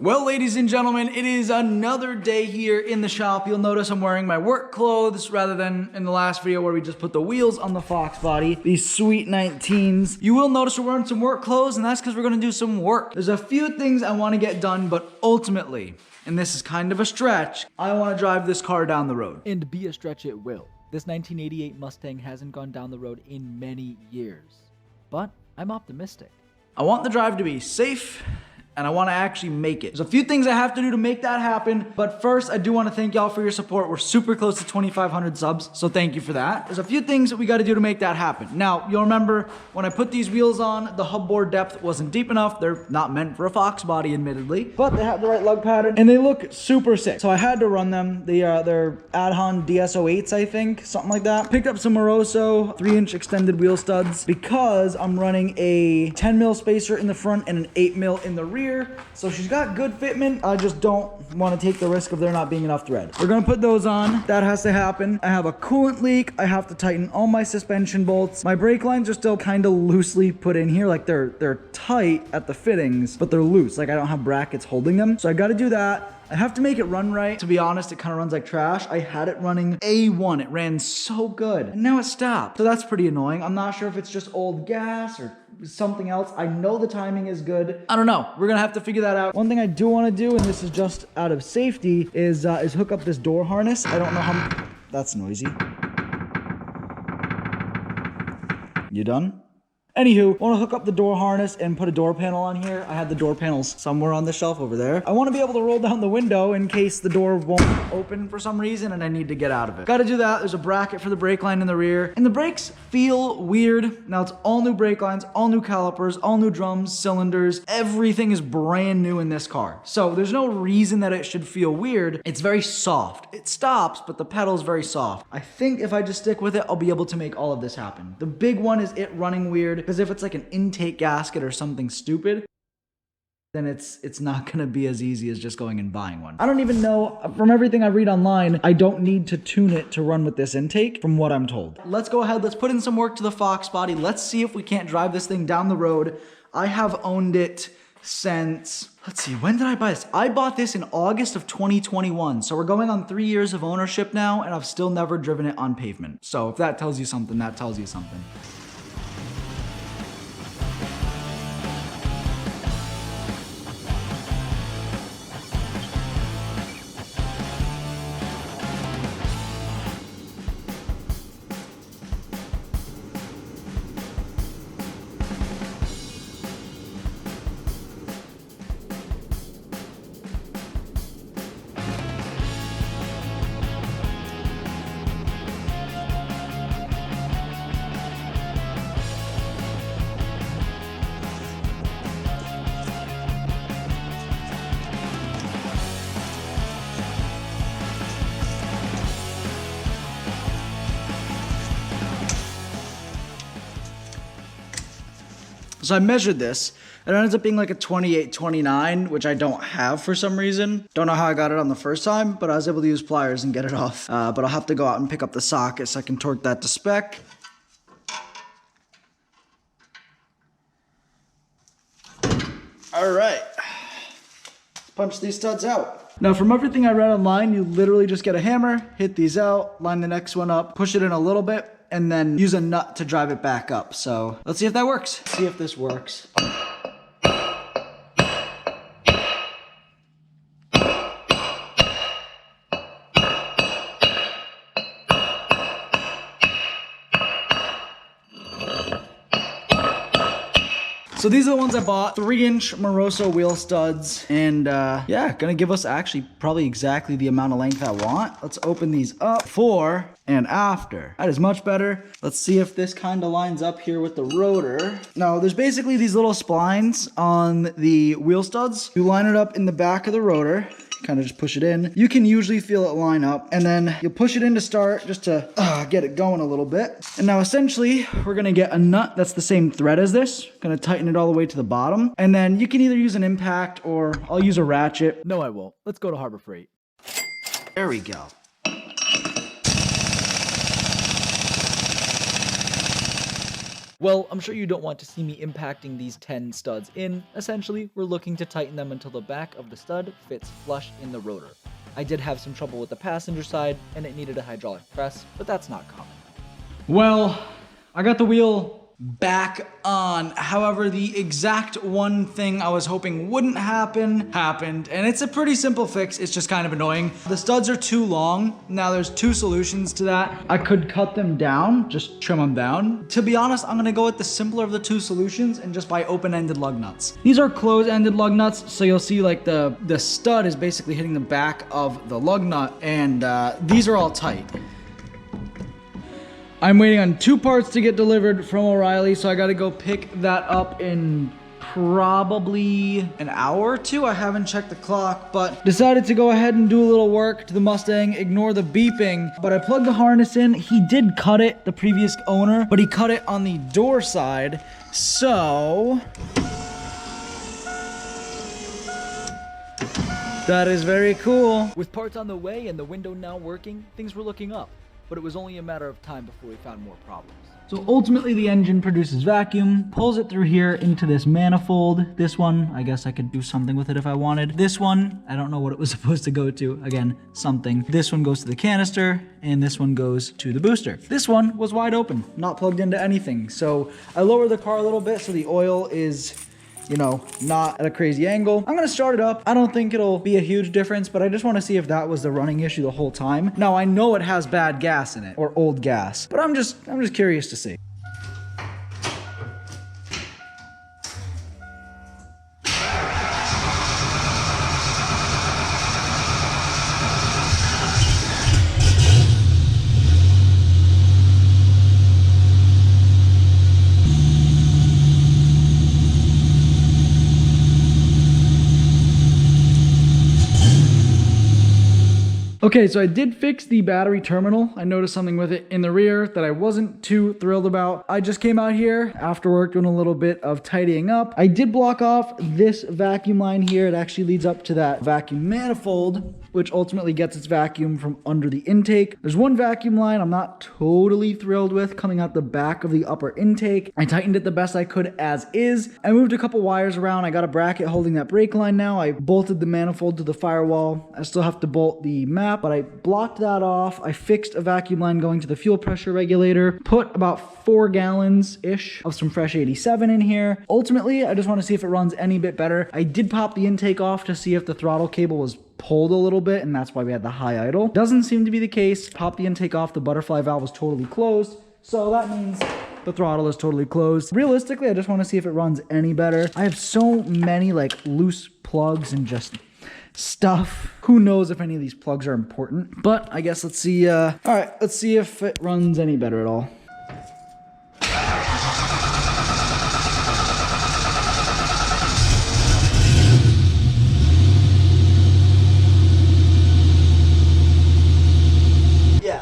Well, ladies and gentlemen, it is another day here in the shop. You'll notice I'm wearing my work clothes rather than in the last video where we just put the wheels on the Foxbody. These sweet 19s. You will notice we're wearing some work clothes, and that's because we're gonna do some work. There's a few things I wanna get done, but ultimately, and this is kind of a stretch, I wanna drive this car down the road. And be a stretch it will. This 1988 Mustang hasn't gone down the road in many years. But I'm optimistic. I want the drive to be safe, and I want to actually make it. There's a few things I have to do to make that happen, but first I do want to thank y'all for your support. We're super close to 2,500 subs, so thank you for that. There's a few things that we got to do to make that happen. Now, you'll remember when I put these wheels on, the hub bore depth wasn't deep enough. They're not meant for a Foxbody, admittedly, but they have the right lug pattern, and they look super sick. So I had to run them. They're Adhon DSO8s, I think, something like that. Picked up some Moroso 3-inch extended wheel studs because I'm running a 10 mil spacer in the front and an 8 mil in the rear. So she's got good fitment. I just don't want to take the risk of there not being enough thread. We're gonna put those on. That has to happen. I have a coolant leak. I have to tighten all my suspension bolts. My brake lines are still kind of loosely put in here. Like they're tight at the fittings, but they're loose. Like I don't have brackets holding them. So I got to do that. I have to make it run right. To be honest, it kind of runs like trash. I had it running A1. It ran so good. And now it stopped. So that's pretty annoying. I'm not sure if it's just old gas or something else. I know the timing is good. I don't know. We're gonna have to figure that out. One thing I do want to do, and this is just out of safety, is hook up this door harness. I don't know how... That's noisy. You done? Anywho, I want to hook up the door harness and put a door panel on here. I had the door panels somewhere on the shelf over there. I want to be able to roll down the window in case the door won't open for some reason and I need to get out of it. Got to do that. There's a bracket for the brake line in the rear. And the brakes feel weird. Now it's all new brake lines, all new calipers, all new drums, cylinders. Everything is brand new in this car. So there's no reason that it should feel weird. It's very soft. It stops, but the pedal is very soft. I think if I just stick with it, I'll be able to make all of this happen. The big one is it running weird. Because if it's like an intake gasket or something stupid, then it's not gonna be as easy as just going and buying one. I don't even know, from everything I read online, I don't need to tune it to run with this intake, from what I'm told. Let's go ahead, let's put in some work to the Foxbody. Let's see if we can't drive this thing down the road. I have owned it since, let's see, when did I buy this? I bought this in August of 2021. So we're going on 3 years of ownership now, and I've still never driven it on pavement. So if that tells you something, that tells you something. So I measured this, and it ends up being like a 28, 29, which I don't have for some reason. Don't know how I got it on the first time, but I was able to use pliers and get it off. But I'll have to go out and pick up the socket so I can torque that to spec. All right, let's punch these studs out. Now, from everything I read online, you literally just get a hammer, hit these out, line the next one up, push it in a little bit, and then use a nut to drive it back up. So let's see if that works. See if this works. So these are the ones I bought, 3-inch Moroso wheel studs, and yeah, gonna give us actually probably exactly the amount of length I want. Let's open these up, before and after. That is much better. Let's see if this kind of lines up here with the rotor. Now, there's basically these little splines on the wheel studs. You line it up in the back of the rotor, kind of just push it in. You can usually feel it line up, and then you'll push it in to start just to get it going a little bit. And now essentially, we're gonna get a nut that's the same thread as this. Gonna tighten it all the way to the bottom. And then you can either use an impact or I'll use a ratchet. No, I won't. Let's go to Harbor Freight. There we go. Well, I'm sure you don't want to see me impacting these 10 studs in. Essentially, we're looking to tighten them until the back of the stud fits flush in the rotor. I did have some trouble with the passenger side, and it needed a hydraulic press, but that's not common. Well, I got the wheel back on. However, the exact one thing I was hoping wouldn't happen, happened. And it's a pretty simple fix. It's just kind of annoying. The studs are too long. Now there's two solutions to that. I could cut them down, just trim them down. To be honest, I'm gonna go with the simpler of the two solutions and just buy open-ended lug nuts. These are closed-ended lug nuts. So you'll see like the stud is basically hitting the back of the lug nut, and these are all tight. I'm waiting on 2 parts to get delivered from O'Reilly, so I gotta go pick that up in probably an hour or 2. I haven't checked the clock, but decided to go ahead and do a little work to the Mustang, ignore the beeping. But I plugged the harness in. He did cut it, the previous owner, but he cut it on the door side, so that is very cool. With parts on the way and the window now working, things were looking up. But it was only a matter of time before we found more problems. So ultimately the engine produces vacuum, pulls it through here into this manifold. This one, I guess I could do something with it if I wanted. This one, I don't know what it was supposed to go to. Again, something. This one goes to the canister, and this one goes to the booster. This one was wide open, not plugged into anything. So I lowered the car a little bit so the oil is, you know, not at a crazy angle. I'm gonna start it up. I don't think it'll be a huge difference, but I just wanna see if that was the running issue the whole time. Now I know it has bad gas in it, or old gas, but I'm just curious to see. Okay, so I did fix the battery terminal. I noticed something with it in the rear that I wasn't too thrilled about. I just came out here after work doing a little bit of tidying up. I did block off this vacuum line here. It actually leads up to that vacuum manifold, which ultimately gets its vacuum from under the intake. There's one vacuum line I'm not totally thrilled with coming out the back of the upper intake. I tightened it the best I could as is. I moved a couple wires around. I got a bracket holding that brake line now. I bolted the manifold to the firewall. I still have to bolt the map, but I blocked that off. I fixed a vacuum line going to the fuel pressure regulator, put about 4 gallons-ish of some fresh 87 in here. Ultimately, I just want to see if it runs any bit better. I did pop the intake off to see if the throttle cable was pulled a little bit, and that's why we had the high idle. Doesn't seem to be the case. Pop the intake off, the butterfly valve was totally closed, so that means the throttle is totally closed. Realistically, I just want to see if it runs any better. I have so many like loose plugs and just stuff. Who knows if any of these plugs are important, but I guess let's see. All right, let's see if it runs any better at all.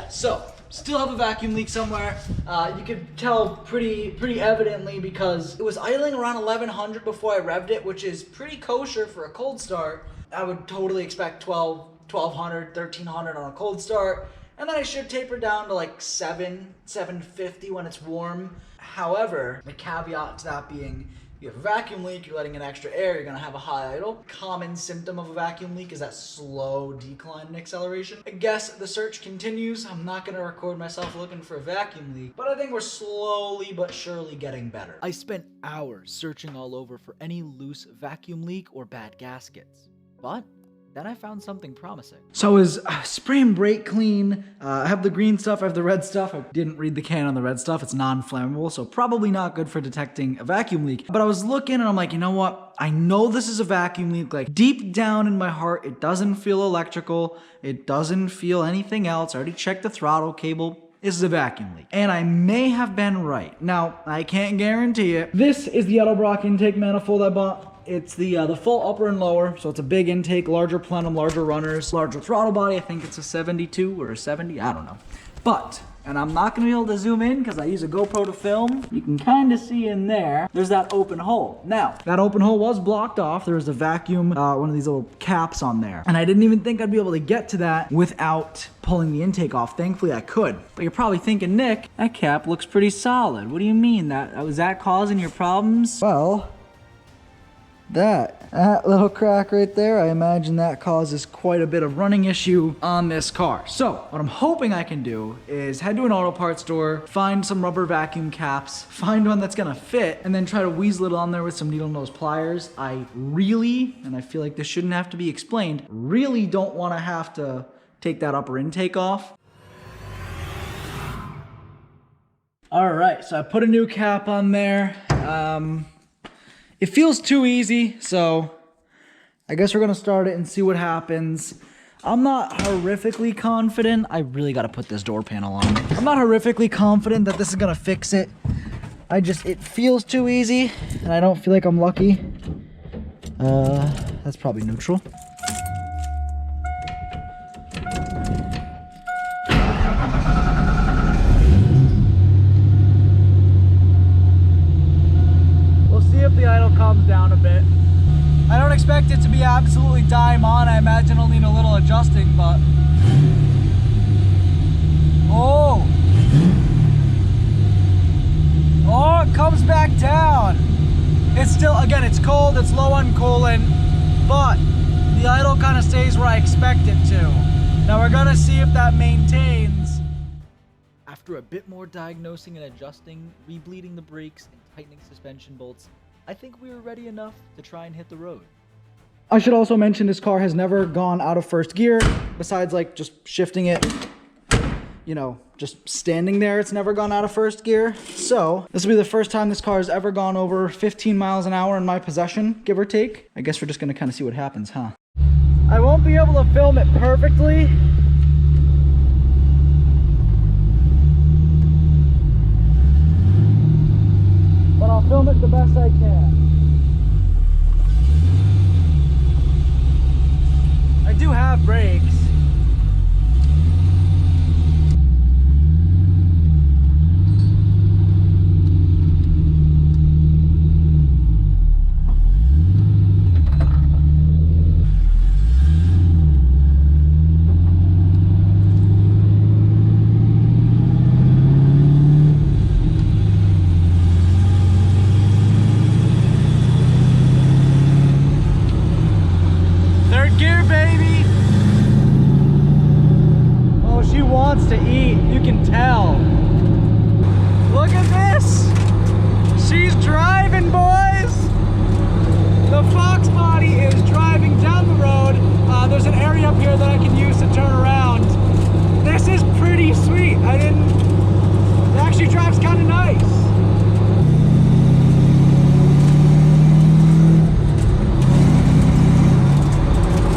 So, still have a vacuum leak somewhere. You could tell pretty evidently because it was idling around 1100 before I revved it, which is pretty kosher for a cold start. I would totally expect 1200, 1300 on a cold start. And then I should taper down to like 750 when it's warm. However, the caveat to that being, you have a vacuum leak, you're letting in extra air, you're gonna have a high idle. Common symptom of a vacuum leak is that slow decline in acceleration. I guess the search continues. I'm not gonna record myself looking for a vacuum leak, but I think we're slowly but surely getting better. I spent hours searching all over for any loose vacuum leak or bad gaskets, but then I found something promising. So I was spray and brake clean. I have the green stuff, I have the red stuff. I didn't read the can on the red stuff. It's non-flammable, so probably not good for detecting a vacuum leak. But I was looking and I'm like, you know what? I know this is a vacuum leak. Like deep down in my heart, it doesn't feel electrical. It doesn't feel anything else. I already checked the throttle cable. This is a vacuum leak. And I may have been right. Now, I can't guarantee it. This is the Edelbrock intake manifold I bought. It's the full upper and lower, so it's a big intake, larger plenum, larger runners, larger throttle body. I think it's a 72 or a 70, I don't know. But And I'm not gonna be able to zoom in because I use a GoPro to film. You can kind of see in there, there's that open hole. Now, that open hole was blocked off. There was a vacuum, one of these little caps on there. And I didn't even think I'd be able to get to that without pulling the intake off. Thankfully I could. But you're probably thinking, Nick, that cap looks pretty solid. What do you mean? Was that causing your problems? Well, that little crack right there, I imagine that causes quite a bit of running issue on this car. So what I'm hoping I can do is head to an auto parts store, find some rubber vacuum caps, find one that's gonna fit, and then try to weasel it on there with some needle nose pliers. I really, and I feel like this shouldn't have to be explained, really don't wanna have to take that upper intake off. All right, so I put a new cap on there. It feels too easy, so I guess we're gonna start it and see what happens. I'm not horrifically confident. I really gotta put this door panel on. I'm not horrifically confident that this is gonna fix it. It feels too easy, and I don't feel like I'm lucky. That's probably neutral. If the idle calms down a bit. I don't expect it to be absolutely dime on. I imagine it'll need a little adjusting, but oh, it comes back down. It's still, again, it's cold, it's low on coolant, but the idle kind of stays where I expect it to. Now we're gonna see if that maintains. After a bit more diagnosing and adjusting, rebleeding the brakes, and tightening suspension bolts, I think we were ready enough to try and hit the road. I should also mention this car has never gone out of first gear, besides like just shifting it, you know, just standing there, it's never gone out of first gear. So this will be the first time this car has ever gone over 15 miles an hour in my possession, give or take. I guess we're just gonna kind of see what happens, huh? I won't be able to film it perfectly. But I'll film it the best I can. I do have brakes. To eat, you can tell. Look at this. She's driving, boys. The Foxbody is driving down the road. There's an area up here that I can use to turn around. This is pretty sweet. It actually drives kind of nice.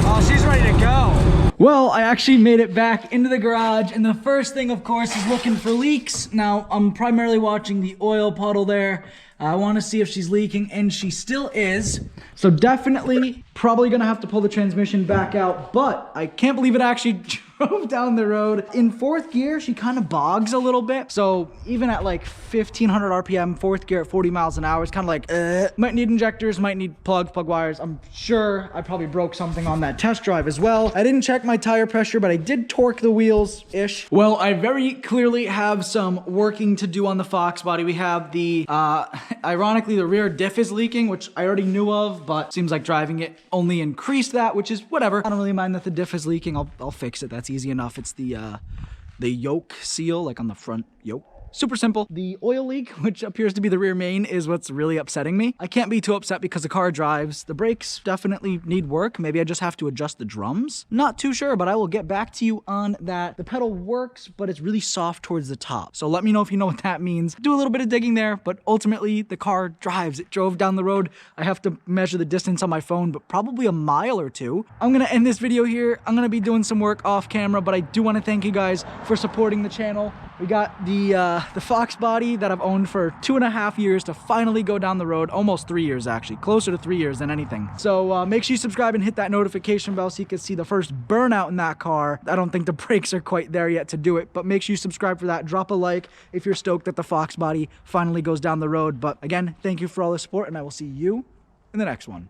Oh, she's ready to go. Well, I actually made it back into the garage, and the first thing, of course, is looking for leaks. Now, I'm primarily watching the oil puddle there. I want to see if she's leaking, and she still is. So definitely, probably gonna have to pull the transmission back out, but I can't believe it actually drove down the road. In fourth gear, she kind of bogs a little bit. So even at like 1500 RPM, fourth gear at 40 miles an hour, it's kind of like, might need injectors, might need plug wires. I'm sure I probably broke something on that test drive as well. I didn't check my tire pressure, but I did torque the wheels-ish. Well, I very clearly have some working to do on the Foxbody. We have the, ironically, the rear diff is leaking, which I already knew of, but seems like driving it only increased that, which is whatever. I don't really mind that the diff is leaking. I'll fix it. That's easy enough. It's the yoke seal, like on the front yoke. Super simple. The oil leak, which appears to be the rear main, is what's really upsetting me. I can't be too upset because the car drives. The brakes definitely need work. Maybe I just have to adjust the drums. Not too sure, but I will get back to you on that. The pedal works, but it's really soft towards the top. So let me know if you know what that means. Do a little bit of digging there, but ultimately the car drives. It drove down the road. I have to measure the distance on my phone, but probably a mile or two. I'm gonna end this video here. I'm gonna be doing some work off camera, but I do want to thank you guys for supporting the channel. We got the Foxbody that I've owned for 2.5 years to finally go down the road. Almost 3 years, actually. Closer to 3 years than anything. So make sure you subscribe and hit that notification bell so you can see the first burnout in that car. I don't think the brakes are quite there yet to do it, but make sure you subscribe for that. Drop a like if you're stoked that the Foxbody finally goes down the road. But again, thank you for all the support, and I will see you in the next one.